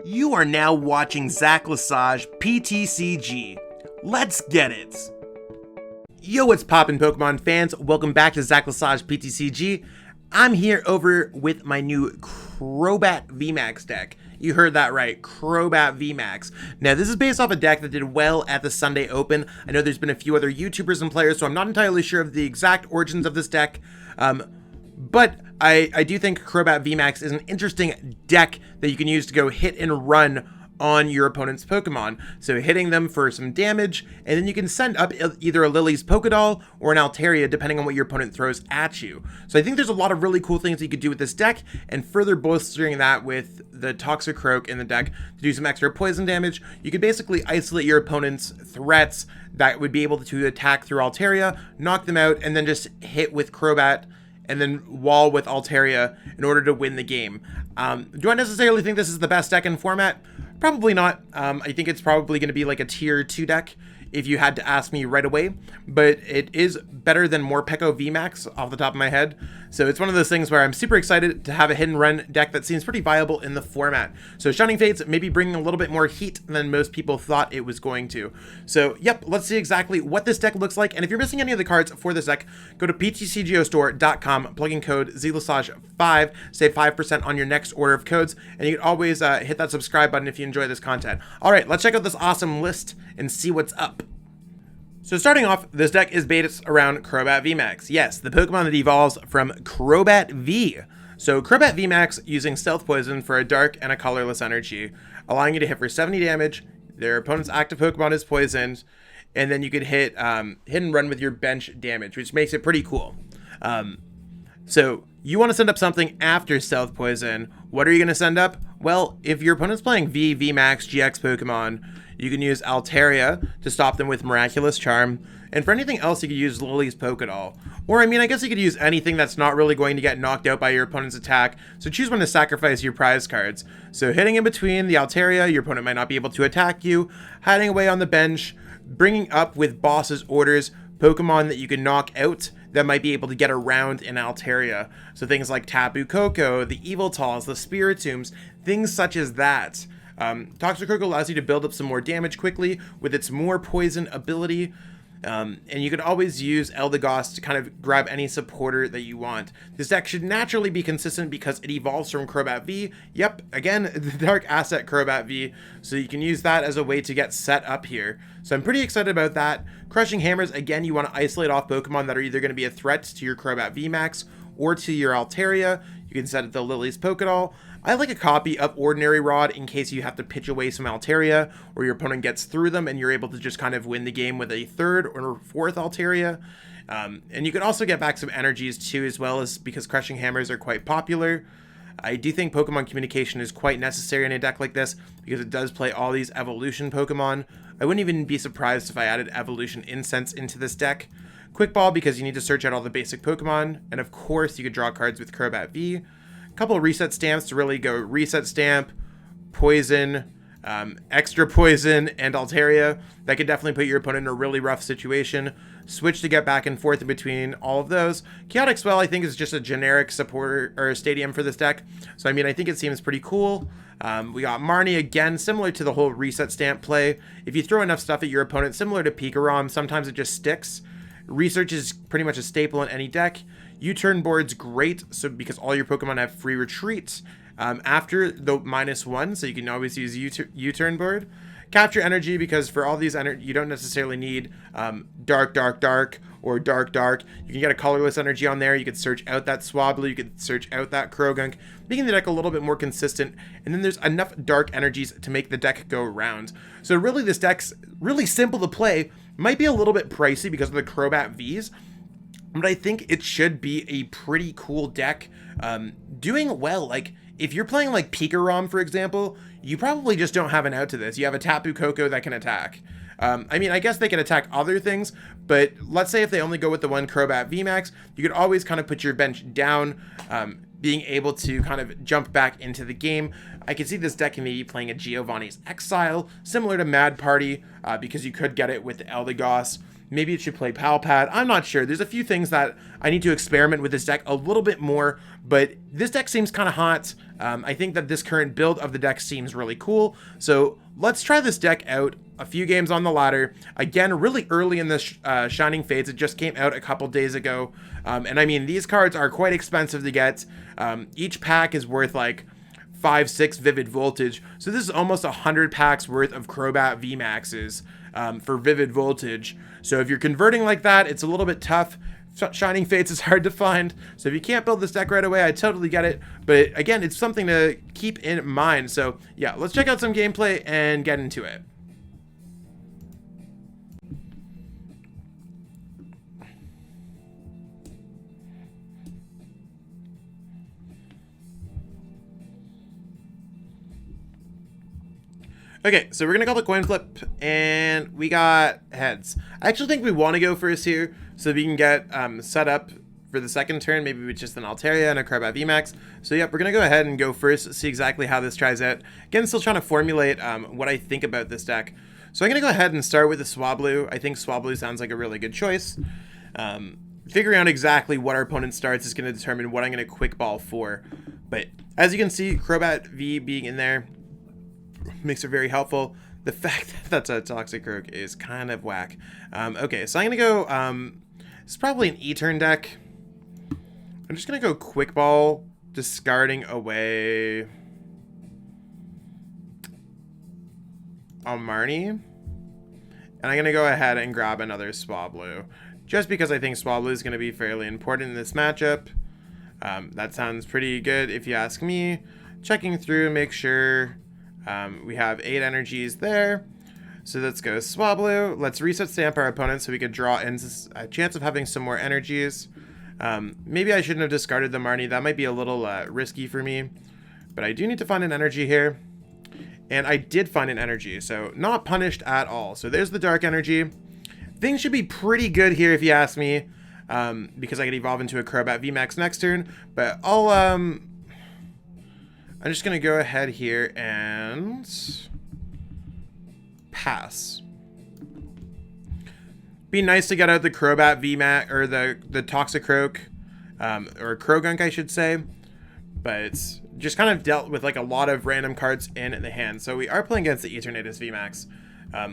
You are now watching Zach Lesage PTCG. Let's get it! Yo, what's poppin' Pokemon fans? Welcome back to Zach Lesage PTCG. I'm here over with my new Crobat VMAX deck. You heard that right, Crobat VMAX. Now, this is based off a deck that did well at the Sunday Open. I know there's been a few other YouTubers and players, so I'm not entirely sure of the exact origins of this deck. But I do think Crobat VMAX is an interesting deck that you can use to go hit and run on your opponent's Pokemon. So hitting them for some damage, and then you can send up either a Lillies Pokédoll or an Altaria, depending on what your opponent throws at you. So I think there's a lot of really cool things you could do with this deck, and further bolstering that with the Toxicroak in the deck to do some extra poison damage. You could basically isolate your opponent's threats that would be able to attack through Altaria, knock them out, and then just hit with Crobat, and then wall with Altaria in order to win the game. Do I necessarily think this is the best deck in format? Probably not. I think it's probably going to be like a tier 2 deck if you had to ask me right away, but it is better than Morpeko VMAX off the top of my head. So it's one of those things where I'm super excited to have a hit and run deck that seems pretty viable in the format. So Shining Fates maybe bringing a little bit more heat than most people thought it was going to. So yep, let's see exactly what this deck looks like. And if you're missing any of the cards for this deck, go to PTCGOstore.com, plug in code ZLesage5, save 5% on your next order of codes, and you can always hit that subscribe button if you enjoy this content. All right, let's check out this awesome list and see what's up. So starting off, this deck is based around Crobat VMAX. Yes, the Pokemon that evolves from Crobat V. So Crobat VMAX using Stealth Poison for a dark and a colorless energy, allowing you to hit for 70 damage, their opponent's active Pokemon is poisoned, and then you could hit and run with your bench damage, which makes it pretty cool. So you want to send up something after Stealth Poison. What are you going to send up? Well, if your opponent's playing VMAX GX Pokemon, you can use Altaria to stop them with Miraculous Charm. And for anything else, you could use Lillies Pokédoll. Or, I mean, I guess you could use anything that's not really going to get knocked out by your opponent's attack. So choose when to sacrifice your prize cards. So hitting in between the Altaria, your opponent might not be able to attack you. Hiding away on the bench. Bringing up with Bosss Orders Pokemon that you can knock out that might be able to get around in Altaria. So things like Tapu Koko, the Eviltalls, the Spiritombs, things such as that. Toxicroak allows you to build up some more damage quickly with its more poison ability, and you could always use Eldegoss to kind of grab any supporter that you want. This deck should naturally be consistent because it evolves from Crobat V. Yep, again, the Dark Asset Crobat V, so you can use that as a way to get set up here. So I'm pretty excited about that. Crushing Hammers, again, you want to isolate off Pokemon that are either going to be a threat to your Crobat VMAX or to your Altaria. You can set it to Lillies Pokédoll. I like a copy of Ordinary Rod in case you have to pitch away some Altaria or your opponent gets through them and you're able to just kind of win the game with a third or fourth Altaria. And you can also get back some energies too, as well, as because Crushing Hammers are quite popular. I do think Pokemon Communication is quite necessary in a deck like this because it does play all these evolution Pokemon. I wouldn't even be surprised if I added Evolution Incense into this deck. Quick Ball because you need to search out all the basic Pokemon, and of course you could draw cards with Crobat V. Couple of reset stamps to really go reset stamp, poison, extra poison, and Altaria. That could definitely put your opponent in a really rough situation. Switch to get back and forth in between all of those. Chaotic Swell, I think, is just a generic supporter or stadium for this deck. So I mean, I think it seems pretty cool. We got Marnie again, similar to the whole reset stamp play. If you throw enough stuff at your opponent, similar to Pikarom, sometimes it just sticks. Research is pretty much a staple in any deck. U-Turn Board's great, so because all your Pokemon have free retreats after the -1, so you can always use U-Turn Board. Capture Energy, because for all these you don't necessarily need Dark or Dark. You can get a colorless energy on there. You could search out that Swablu, you could search out that Croagunk, making the deck a little bit more consistent. And then there's enough dark energies to make the deck go around. So really, this deck's really simple to play. Might be a little bit pricey because of the Crobat Vs, but I think it should be a pretty cool deck. Doing well, like if you're playing like Pikarom, for example, you probably just don't have an out to this. You have a Tapu Koko that can attack. I mean, I guess they can attack other things, but let's say if they only go with the one Crobat VMAX, you could always kind of put your bench down, being able to kind of jump back into the game. I could see this deck maybe playing a Giovanni's Exile, similar to Mad Party, because you could get it with Eldegoss. Maybe it should play Pal Pad. I'm not sure. There's a few things that I need to experiment with this deck a little bit more, but this deck seems kind of hot. I think that this current build of the deck seems really cool. So let's try this deck out. A few games on the ladder. Again, really early in the Shining Fates. It just came out a couple days ago. And I mean, these cards are quite expensive to get. Each pack is worth like 5-6 Vivid Voltage. So this is almost 100 packs worth of Crobat VMAXs for Vivid Voltage. So if you're converting like that, it's a little bit tough. Shining Fates is hard to find. So if you can't build this deck right away, I totally get it. But again, it's something to keep in mind. So yeah, let's check out some gameplay and get into it. Okay, so we're going to call the coin flip, and we got heads. I actually think we want to go first here, so we can get set up for the second turn, maybe with just an Altaria and a Crobat VMAX. So yep, we're going to go ahead and go first, see exactly how this tries out. Again, still trying to formulate what I think about this deck. So I'm going to go ahead and start with the Swablu. I think Swablu sounds like a really good choice. Figuring out exactly what our opponent starts is going to determine what I'm going to quick ball for. But as you can see, Crobat V being in there makes it very helpful. The fact that that's a Toxicroak is kind of whack. Okay, so I'm gonna go, it's probably an E-turn deck. I'm just gonna go quick ball, discarding away Marnie. And I'm gonna go ahead and grab another Swablu, just because I think Swablu is gonna be fairly important in this matchup. That sounds pretty good if you ask me. Checking through, make sure we have 8 energies there. So let's go Swablu. Let's reset stamp our opponent so we could draw in a chance of having some more energies. Maybe I shouldn't have discarded the Marnie. That might be a little risky for me. But I do need to find an energy here. And I did find an energy, so not punished at all. So there's the dark energy. Things should be pretty good here if you ask me. Because I could evolve into a Crobat VMAX next turn. But I'm just going to go ahead here and pass. Be nice to get out the Crobat VMAX, or the Toxicroak, or Croagunk, I should say. But it's just kind of dealt with like a lot of random cards in the hand. So we are playing against the Eternatus VMAX.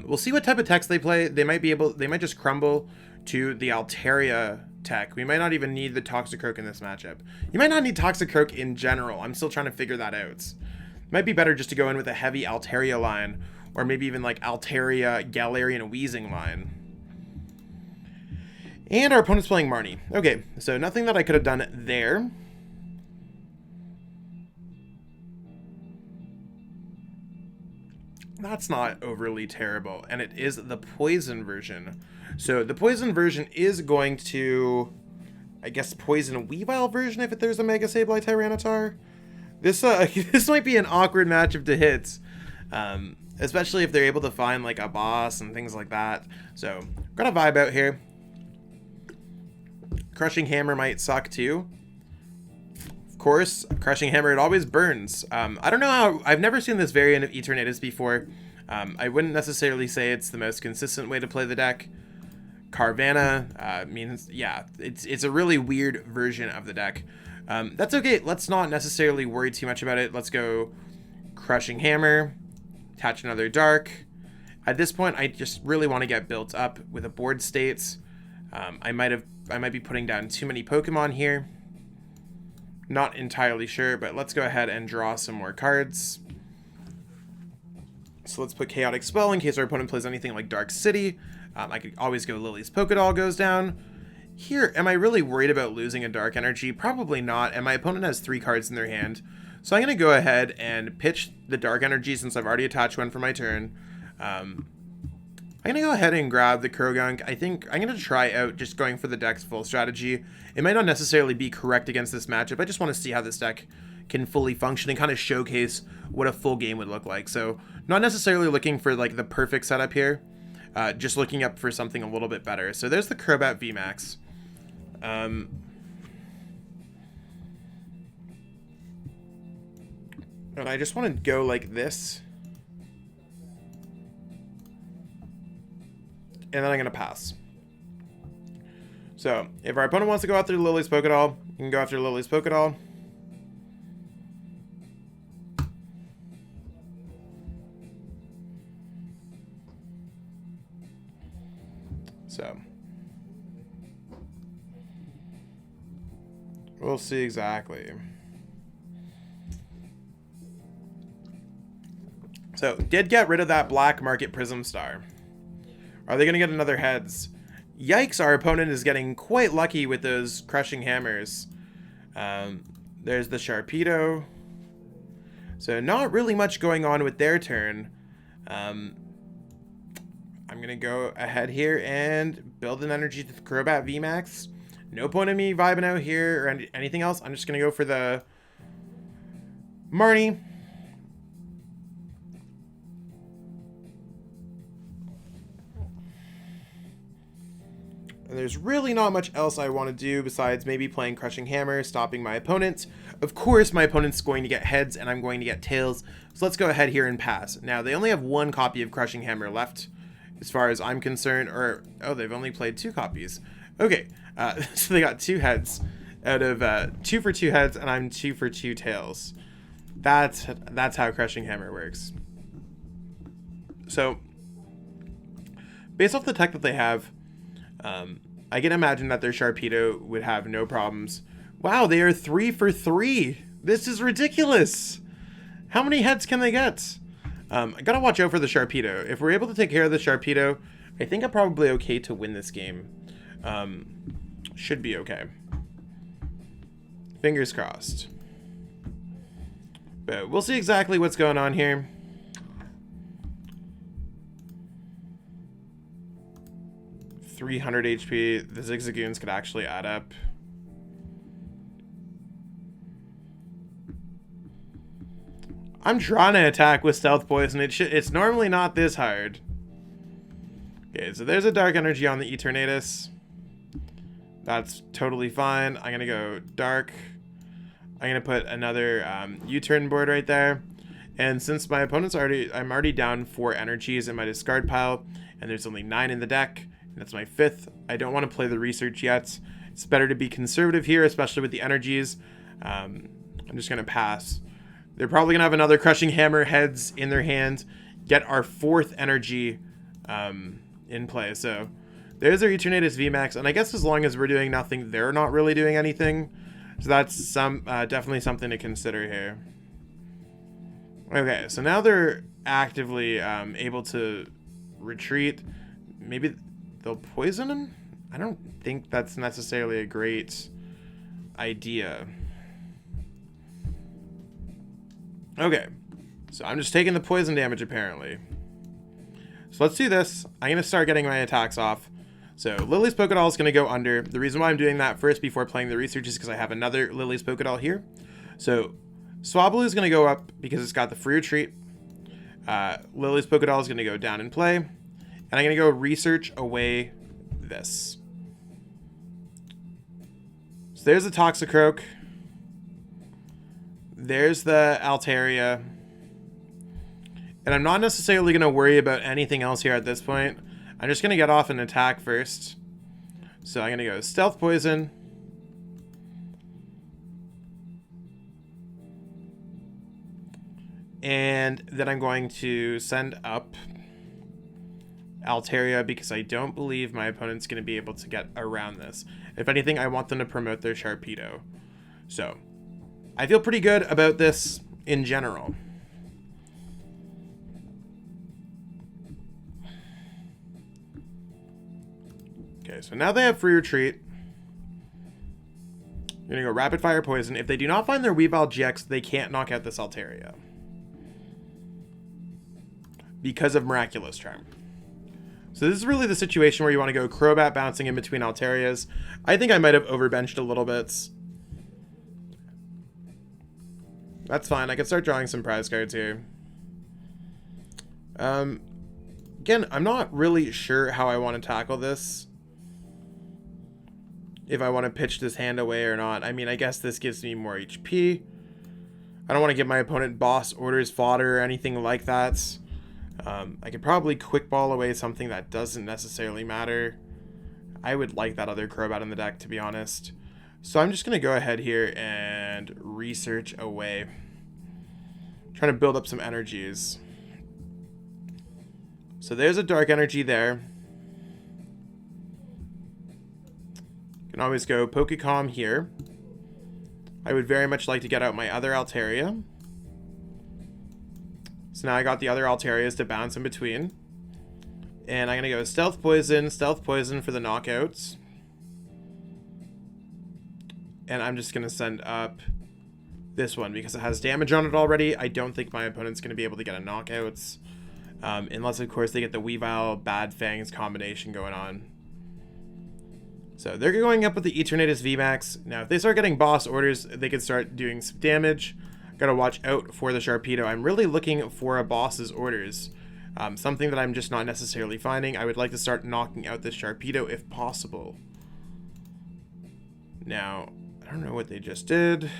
We'll see what type of techs they play. They might just crumble to the Altaria tech. We might not even need the Toxicroak in this matchup. You might not need Toxicroak in general. I'm still trying to figure that out. Might be better just to go in with a heavy Altaria line, or maybe even like Altaria, Galarian, Weezing line. And our opponent's playing Marnie. Okay, so nothing that I could have done there. That's not overly terrible, and it is the poison version. So the poison version is going to, I guess, poison Weavile version if there's a Mega Sableye Tyranitar. This might be an awkward matchup to hit, especially if they're able to find like a boss and things like that. So got a vibe out here. Crushing Hammer might suck too. Of course, Crushing Hammer, it always burns. I don't know how, I've never seen this variant of Eternatus before. I wouldn't necessarily say it's the most consistent way to play the deck. Carvanha means, yeah, it's a really weird version of the deck. That's okay. Let's not necessarily worry too much about it. Let's go Crushing Hammer, attach another Dark. At this point, I just really want to get built up with a board states. I might be putting down too many Pokemon here. Not entirely sure, but let's go ahead and draw some more cards. So let's put Chaotic Swell in case our opponent plays anything like Dark City. I could always go Lillies Pokédoll goes down. Here, am I really worried about losing a Dark Energy? Probably not, and my opponent has 3 cards in their hand. So I'm going to go ahead and pitch the Dark Energy since I've already attached one for my turn. I'm going to go ahead and grab the Croagunk. I think I'm going to try out just going for the deck's full strategy. It might not necessarily be correct against this matchup. I just want to see how this deck can fully function and kind of showcase what a full game would look like. So not necessarily looking for like the perfect setup here. Just looking up for something a little bit better. So there's the Crobat VMAX. And I just want to go like this. And then I'm going to pass. So, if our opponent wants to go after Lillies Pokédoll, you can go after Lillies Pokédoll. So, we'll see exactly. So, did get rid of that Black Market Prism Star. Are they going to get another Heads? Yikes, our opponent is getting quite lucky with those Crushing Hammers. There's the Sharpedo. So, not really much going on with their turn. I'm going to go ahead here and build an energy to the Crobat VMAX. No point in me vibing out here or anything else. I'm just going to go for the Marnie. And there's really not much else I want to do besides maybe playing Crushing Hammer, stopping my opponent. Of course, my opponent's going to get Heads and I'm going to get Tails. So let's go ahead here and pass. Now, they only have one copy of Crushing Hammer left, as far as I'm concerned. Or, oh, they've only played 2 copies. Okay, so they got 2 Heads out of 2 for 2 Heads, and I'm 2 for 2 Tails. That's how Crushing Hammer works. So, based off the tech that they have, I can imagine that their Sharpedo would have no problems. Wow, they are 3 for 3. This is ridiculous. How many Heads can they get? I gotta watch out for the Sharpedo. If we're able to take care of the Sharpedo, I think I'm probably okay to win this game. Should be okay. Fingers crossed. But we'll see exactly what's going on here. .300 HP. The Zigzagoons could actually add up. I'm trying to attack with Stealth Poison. It's normally not this hard. Okay, so there's a Dark Energy on the Eternatus. That's totally fine. I'm gonna go Dark. I'm gonna put another U-Turn Board right there. And since my opponent's I'm already down 4 energies in my discard pile, and there's only 9 in the deck. That's my 5th. I don't want to play the research yet. It's better to be conservative here, especially with the energies. I'm just going to pass. They're probably going to have another Crushing Hammer Heads in their hand. Get our 4th energy in play. So there's their Eternatus VMAX. And I guess as long as we're doing nothing, they're not really doing anything. So that's definitely something to consider here. Okay, so now they're actively able to retreat. Maybe they'll poison him? I don't think that's necessarily a great idea. Okay, so I'm just taking the poison damage apparently. So let's do this. I'm going to start getting my attacks off. So Lillies Pokédoll is going to go under. The reason why I'm doing that first before playing the research is because I have another Lillies Pokédoll here. So Swablu is going to go up because it's got the free retreat. Lillies Pokédoll is going to go down and play. And I'm going to go research away this. So there's the Toxicroak. There's the Altaria. And I'm not necessarily going to worry about anything else here at this point. I'm just going to get off an attack first. So I'm going to go Stealth Poison. And then I'm going to send up Altaria because I don't believe my opponent's going to be able to get around this. If anything, I want them to promote their Sharpedo. So, I feel pretty good about this in general. Okay, so now they have free retreat. I'm going to go Rapid Fire Poison. If they do not find their Weavile GX, they can't knock out this Altaria. Because of Miraculous Charm. So this is really the situation where you want to go Crobat bouncing in between Altarias. I think I might have overbenched a little bit. That's fine. I can start drawing some prize cards here. Again, I'm not really sure how I want to tackle this. If I want to pitch this hand away or not. I mean, I guess this gives me more HP. I don't want to give my opponent Bosss Orders fodder or anything like that. I could probably quick ball away something that doesn't necessarily matter. I would like that other Crobat in the deck, to be honest. So I'm just going to go ahead here and research away. Trying to build up some energies. So there's a dark energy there. Can always go Pokecom here. I would very much like to get out my other Altaria. So now I got the other Altarias to bounce in between. And I'm going to go Stealth Poison for the knockouts. And I'm just going to send up this one because it has damage on it already. I don't think my opponent's going to be able to get a knockouts. Unless, of course, they get the Weavile Bad Fangs combination going on. So they're going up with the Eternatus VMAX. Now, if they start getting Bosss Orders, they could start doing some damage. Gotta watch out for the Sharpedo. I'm really looking for a Bosss Orders. Something that I'm just not necessarily finding. I would like to start knocking out this Sharpedo if possible. Now, I don't know what they just did.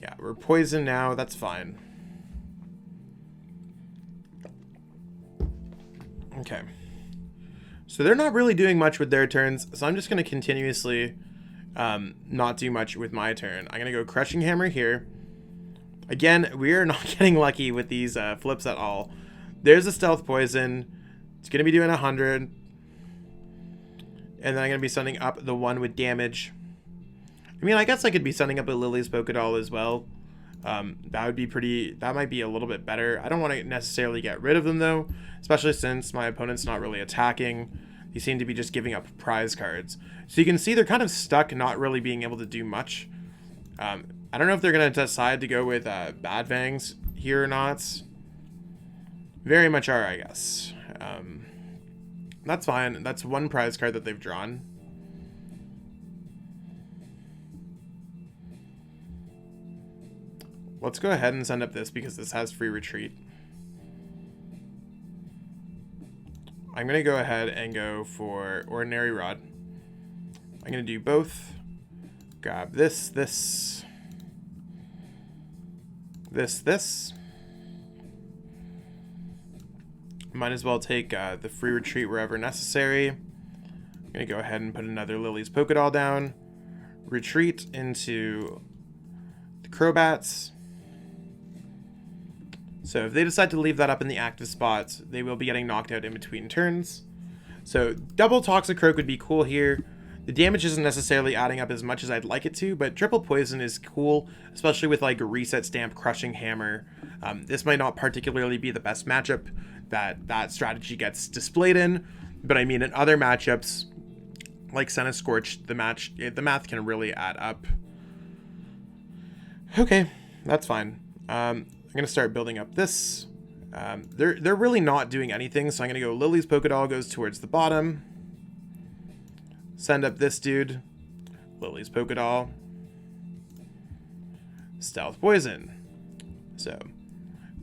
Yeah, we're poisoned now. That's fine. Okay. So they're not really doing much with their turns, so I'm just going to continuously not do much with my turn. I'm going to go Crushing Hammer here. Again, we are not getting lucky with these flips at all. There's a Stealth Poison. It's going to be doing 100. And then I'm going to be sending up the one with damage. I mean, I guess I could be sending up a Lillies Pokédoll as well. That would be pretty... That might be a little bit better. I don't want to necessarily get rid of them, though. Especially since my opponent's not really attacking. They seem to be just giving up prize cards. So you can see they're kind of stuck, not really being able to do much. I don't know if they're going to decide to go with Bad Fangs here or not. Very much are, I guess. That's fine. That's one prize card that they've drawn. Let's go ahead and send up this because this has free retreat. I'm going to go ahead and go for Ordinary Rod. I'm going to do both. Grab this. Might as well take the free retreat wherever necessary. I'm going to go ahead and put another Lillies Pokédoll down. Retreat into the Crobats. So if they decide to leave that up in the active spots, they will be getting knocked out in between turns. So double Toxicroak would be cool here. The damage isn't necessarily adding up as much as I'd like it to, but triple poison is cool, especially with like a Reset Stamp Crushing Hammer. This might not particularly be the best matchup that strategy gets displayed in, but I mean in other matchups like Senna Scorch, the math can really add up. Okay, that's fine. I'm going to start building up this. They're really not doing anything, so I'm going to go Lillies Pokédoll goes towards the bottom. Send up this dude. Lillies Pokédoll. Stealth Poison. So,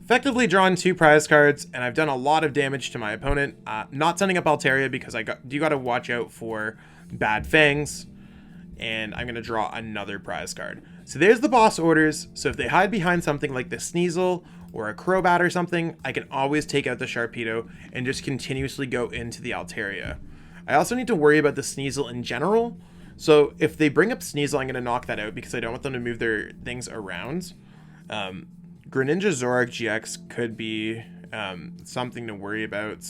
effectively drawn 2 prize cards, and I've done a lot of damage to my opponent. Not sending up Altaria because you got to watch out for Bad Fangs. And I'm going to draw another prize card. So there's the Bosss Orders. So if they hide behind something like the Sneasel or a Crobat or something, I can always take out the Sharpedo and just continuously go into the Altaria. I also need to worry about the Sneasel in general. So if they bring up Sneasel, I'm going to knock that out because I don't want them to move their things around. Greninja Zoroark GX could be something to worry about.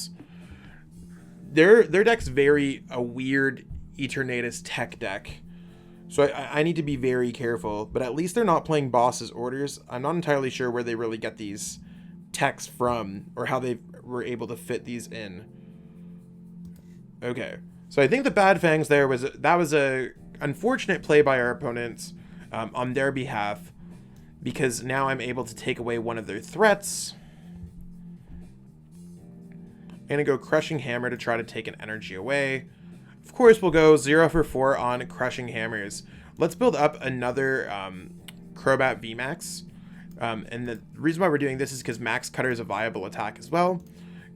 Their deck's a weird Eternatus tech deck. So I need to be very careful, but at least they're not playing Bosss Orders. I'm not entirely sure where they really get these techs from or how they were able to fit these in. Okay, so I think the Bad Fangs there was a unfortunate play by our opponents on their behalf, because now I'm able to take away one of their threats. I'm gonna go Crushing Hammer to try to take an energy away. Of course, we'll go 0 for 4 on Crushing Hammers. Let's build up another Crobat VMAX. And the reason why we're doing this is because Max Cutter is a viable attack as well.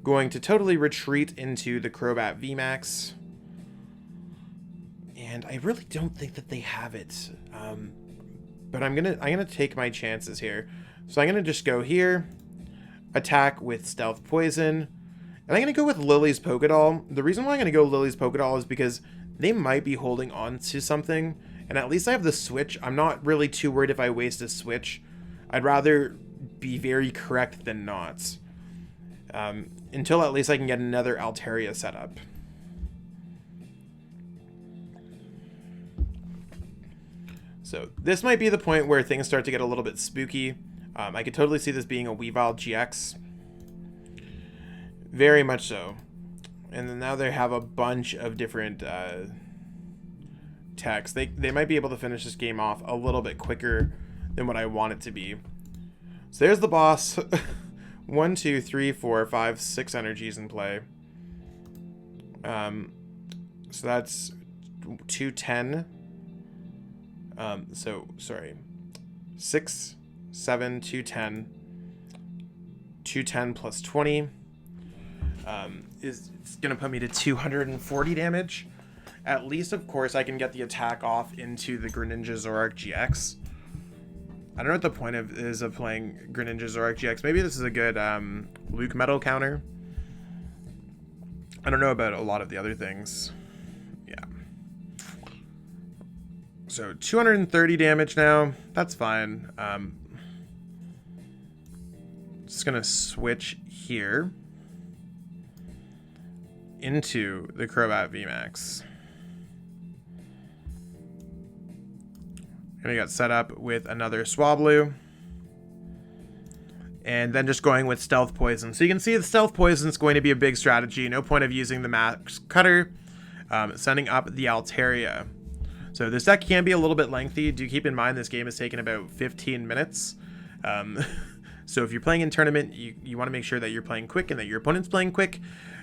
Going to totally retreat into the Crobat VMAX. And I really don't think that they have it. But I'm gonna take my chances here. So I'm gonna just go here, attack with Stealth Poison, And I'm going to go with Lillies Pokédoll. The reason why I'm going to go Lillies Pokédoll is because they might be holding on to something. And at least I have the Switch. I'm not really too worried if I waste a Switch. I'd rather be very correct than not. Until at least I can get another Altaria set up. So this might be the point where things start to get a little bit spooky. I could totally see this being a Weavile GX. Very much so. And then now they have a bunch of different techs. They might be able to finish this game off a little bit quicker than what I want it to be. So there's the boss. 1, 2, 3, 4, 5, 6 energies in play. So that's 210. So sorry, 6, 7, 210. 210 plus 20 is gonna put me to 240 damage. At least, of course, I can get the attack off into the Greninja Zoroark GX. I don't know what the point is of playing Greninja Zoroark GX. Maybe this is a good Luke Metal counter. I don't know about a lot of the other things. Yeah. So 230 damage now. That's fine. Just gonna switch here into the Crobat VMAX. And we got set up with another Swablu. And then just going with Stealth Poison. So you can see the Stealth Poison is going to be a big strategy. No point of using the Max Cutter. Sending up the Altaria. So this deck can be a little bit lengthy. Do keep in mind this game is taking about 15 minutes. So if you're playing in tournament, you want to make sure that you're playing quick and that your opponent's playing quick.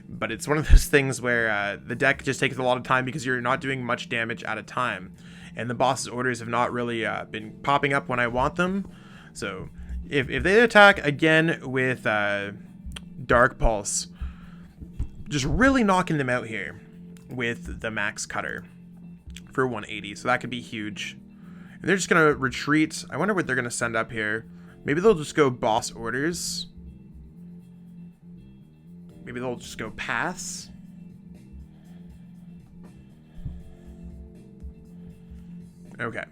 But it's one of those things where the deck just takes a lot of time because you're not doing much damage at a time. And the Bosss Orders have not really been popping up when I want them. So if they attack again with Dark Pulse, just really knocking them out here with the Max Cutter for 180. So that could be huge. And they're just going to retreat. I wonder what they're going to send up here. Maybe they'll just go Bosss Orders. Maybe they'll just go Pass. Okay.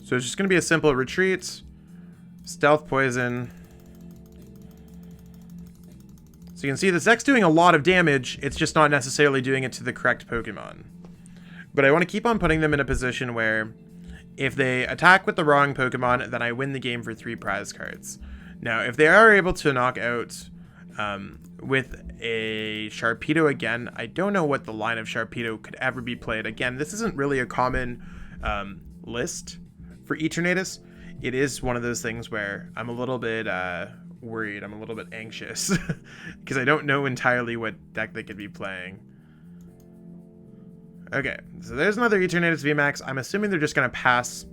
So it's just going to be a simple retreat. Stealth Poison. So you can see this deck's doing a lot of damage. It's just not necessarily doing it to the correct Pokemon. But I want to keep on putting them in a position where if they attack with the wrong Pokemon, then I win the game for 3 prize cards. Now, if they are able to knock out with a Sharpedo again, I don't know what the line of Sharpedo could ever be played. Again, this isn't really a common list for Eternatus. It is one of those things where I'm a little bit worried. I'm a little bit anxious because I don't know entirely what deck they could be playing. Okay, so there's another Eternatus VMAX. I'm assuming they're just going to pass.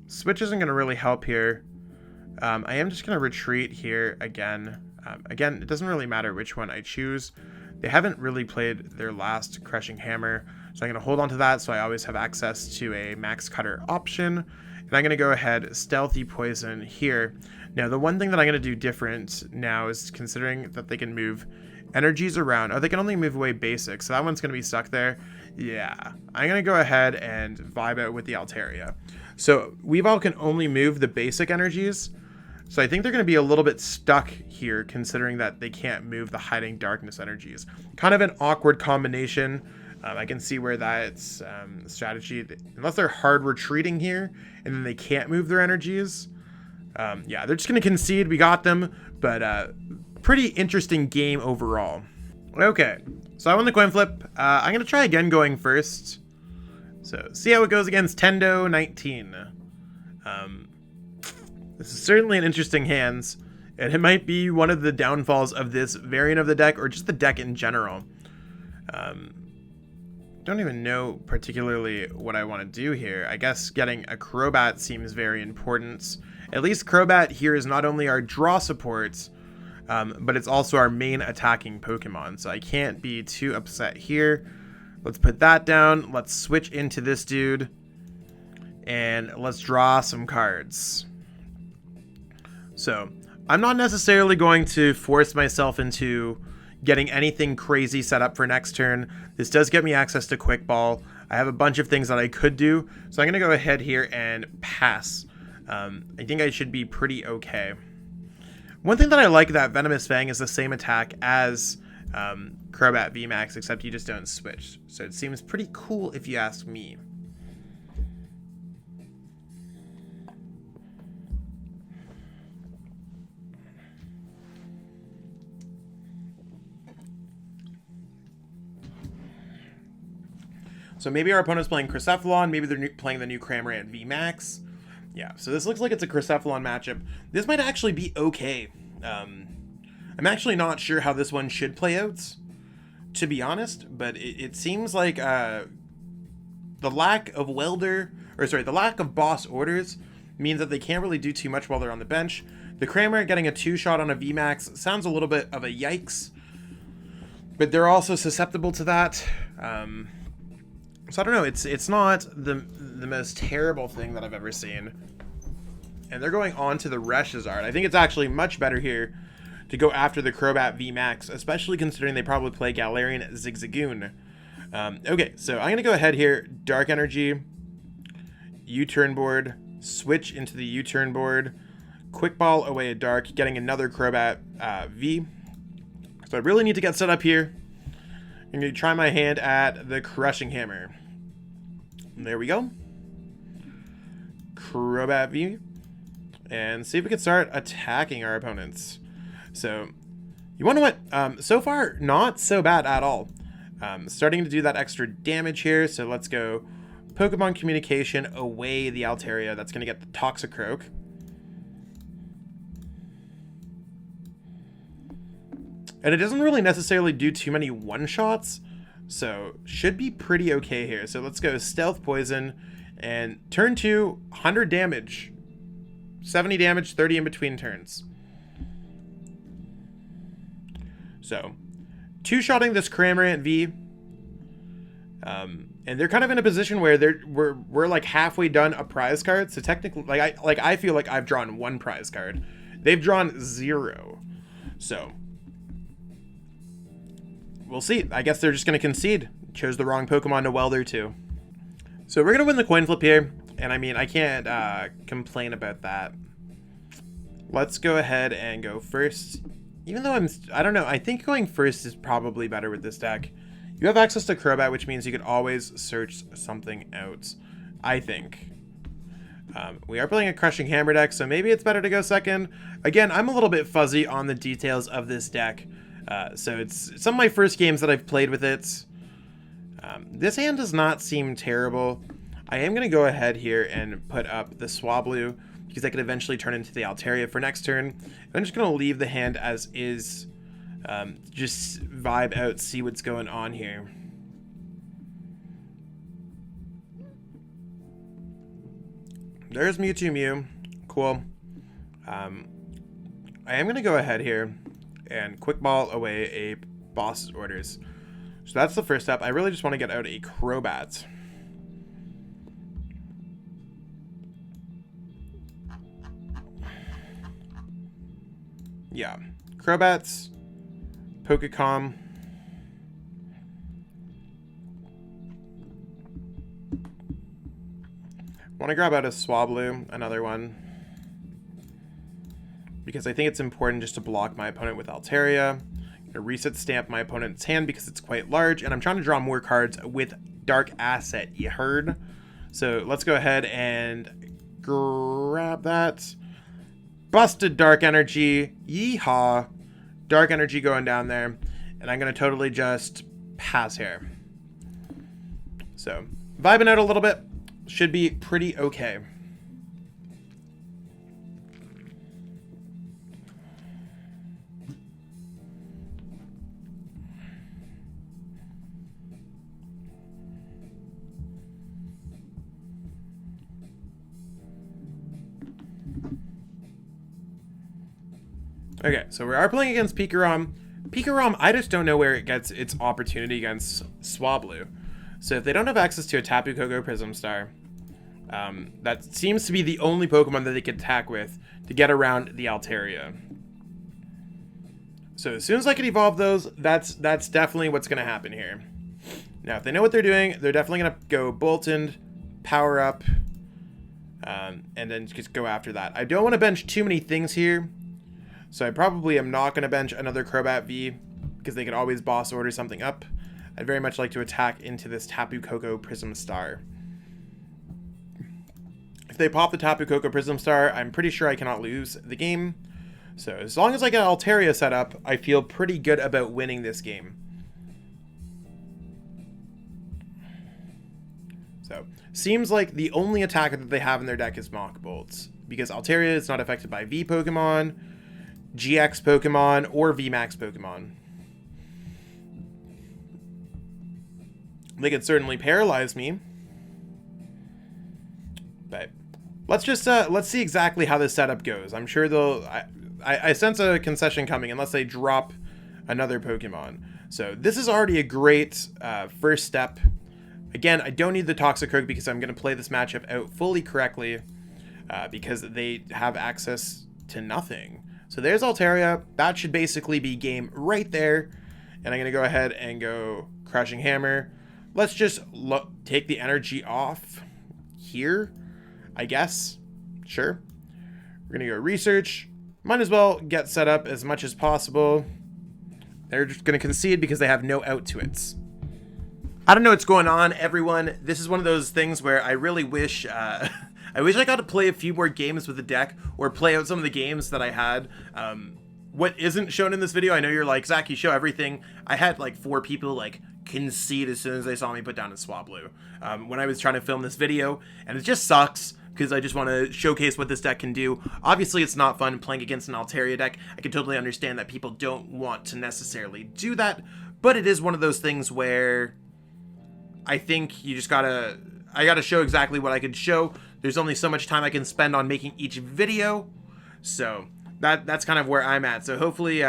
Switch isn't going to really help here. I am just going to retreat here again. Again, it doesn't really matter which one I choose. They haven't really played their last Crushing Hammer, so I'm going to hold on to that so I always have access to a Max Cutter option. And I'm going to go ahead, Stealthy Poison here. Now, the one thing that I'm going to do different now is considering that they can move energies around. Oh, they can only move away basic, so that one's going to be stuck there. Yeah, I'm going to go ahead and vibe out with the Altaria. So Weavile can only move the basic energies. So I think they're going to be a little bit stuck here, considering that they can't move the Hiding Darkness energies. Kind of an awkward combination. I can see where that's strategy, unless they're hard retreating here, and then they can't move their energies. Yeah, they're just going to concede. We got them, but pretty interesting game overall. Okay, so I won the coin flip. I'm going to try again going first. So see how it goes against Tendo 19. This is certainly an interesting hands, and it might be one of the downfalls of this variant of the deck, or just the deck in general. Don't even know particularly what I want to do here. I guess getting a Crobat seems very important. At least Crobat here is not only our draw support, but it's also our main attacking Pokemon, so I can't be too upset here. Let's put that down. Let's switch into this dude, and let's draw some cards. So I'm not necessarily going to force myself into getting anything crazy set up for next turn. This does get me access to Quick Ball. I have a bunch of things that I could do, so I'm going to go ahead here and pass. I think I should be pretty okay. One thing that I like that Venomous Fang is the same attack as Crobat VMAX, except you just don't switch. So it seems pretty cool if you ask me. So maybe our opponent's playing Crucephalon, maybe they're playing the new Cramorant VMAX. Yeah, so this looks like it's a Crucephalon matchup. This might actually be okay. I'm actually not sure how this one should play out, to be honest, but it seems like the lack of the lack of Bosss Orders means that they can't really do too much while they're on the bench. The Cramorant getting a 2-shot on a VMAX sounds a little bit of a yikes, but they're also susceptible to that. So I don't know, it's not the most terrible thing that I've ever seen. And they're going on to the Reshizard. I think it's actually much better here to go after the Crobat VMAX, especially considering they probably play Galarian Zigzagoon. Okay, so I'm going to go ahead here, Dark Energy, U-Turn Board, switch into the U-Turn Board, Quick Ball away a Dark, getting another Crobat V. So I really need to get set up here. I'm going to try my hand at the Crushing Hammer. There we go. Crobat V. And see if we can start attacking our opponents. So, you want to what? So far, not so bad at all. Starting to do that extra damage here. So let's go Pokemon Communication away the Altaria. That's going to get the Toxicroak. And it doesn't really necessarily do too many one-shots, so should be pretty okay here. So let's go Stealth Poison, and turn 2, 100 damage. 70 damage, 30 in between turns. So, 2-shotting this Cramorant V. And they're kind of in a position where we're like halfway done a prize card, so technically, I feel like I've drawn 1 prize card. They've drawn 0. So we'll see. I guess they're just going to concede. Chose the wrong Pokemon to Welder to. So we're going to win the coin flip here. And I mean, I can't complain about that. Let's go ahead and go first. Even though I don't know. I think going first is probably better with this deck. You have access to Crobat, which means you could always search something out, I think. We are playing a Crushing Hammer deck, so maybe it's better to go second. Again, I'm a little bit fuzzy on the details of this deck. So it's some of my first games that I've played with it. This hand does not seem terrible. I am going to go ahead here and put up the Swablu, because I could eventually turn into the Altaria for next turn. And I'm just going to leave the hand as is. Just vibe out, see what's going on here. There's Mewtwo Mew. Cool. I am going to go ahead here and Quick Ball away a Bosss Orders. So that's the first step. I really just want to get out a Crobat. Yeah. Crobats. Pokecom. Want to grab out a Swablu, another one. Because I think it's important just to block my opponent with Altaria. Gonna reset stamp my opponent's hand because it's quite large, and I'm trying to draw more cards with Dark Asset, you heard? So let's go ahead and grab that. Busted Dark Energy, yeehaw. Dark Energy going down there, and I'm gonna totally just pass here. So, vibing out a little bit, should be pretty okay. Okay, so we are playing against Pikarom. Pikarom, I just don't know where it gets its opportunity against Swablu. So if they don't have access to a Tapu Koko Prism Star, that seems to be the only Pokemon that they could attack with to get around the Altaria. So as soon as I can evolve those, that's definitely what's going to happen here. Now, if they know what they're doing, they're definitely going to go Boltund, Power Up, and then just go after that. I don't want to bench too many things here, so I probably am not going to bench another Crobat V, because they could always Bosss Order something up. I'd very much like to attack into this Tapu Koko Prism Star. If they pop the Tapu Koko Prism Star, I'm pretty sure I cannot lose the game. So as long as I get Altaria set up, I feel pretty good about winning this game. So seems like the only attacker that they have in their deck is Mach Bolts, because Altaria is not affected by V Pokemon, GX Pokemon, or VMAX Pokemon. They could certainly paralyze me, but let's see exactly how this setup goes. I'm sure they'll. I sense a concession coming unless they drop another Pokemon. So this is already a great first step. Again, I don't need the Toxicroak because I'm going to play this matchup out fully correctly because they have access to nothing. So there's Altaria. That should basically be game right there. And I'm going to go ahead and go Crushing Hammer. Let's just take the energy off here, I guess. Sure. We're going to go Research. Might as well get set up as much as possible. They're just going to concede because they have no out to it. I don't know what's going on, everyone. This is one of those things where I really wish I got to play a few more games with the deck, or play out some of the games that I had. What isn't shown in this video, I know you're like, Zach, you show everything. I had like 4 people like concede as soon as they saw me put down a Swablu when I was trying to film this video, and it just sucks because I just want to showcase what this deck can do. Obviously, it's not fun playing against an Altaria deck. I can totally understand that people don't want to necessarily do that, but it is one of those things where I think you just I gotta show exactly what I could show. There's only so much time I can spend on making each video, so that's kind of where I'm at. So hopefully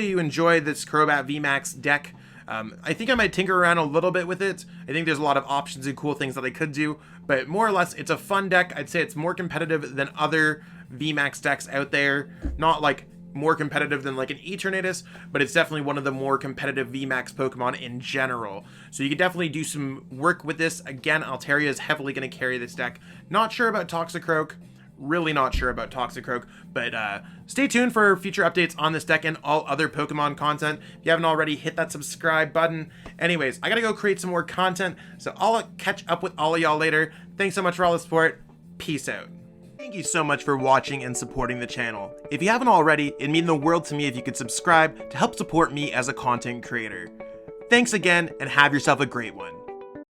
you enjoy this Crobat VMAX deck. I think I might tinker around a little bit with it. I think there's a lot of options and cool things that I could do, but more or less, it's a fun deck. I'd say it's more competitive than other VMAX decks out there. Not like more competitive than like an Eternatus, but it's definitely one of the more competitive VMAX Pokemon in general. So you could definitely do some work with this. Again, Altaria is heavily going to carry this deck. Not sure about Toxicroak. Really not sure about Toxicroak, but stay tuned for future updates on this deck and all other Pokemon content. If you haven't already, hit that subscribe button. Anyways, I gotta go create some more content, so I'll catch up with all of y'all later. Thanks so much for all the support. Peace out. Thank you so much for watching and supporting the channel. If you haven't already, it'd mean the world to me if you could subscribe to help support me as a content creator. Thanks again, and have yourself a great one.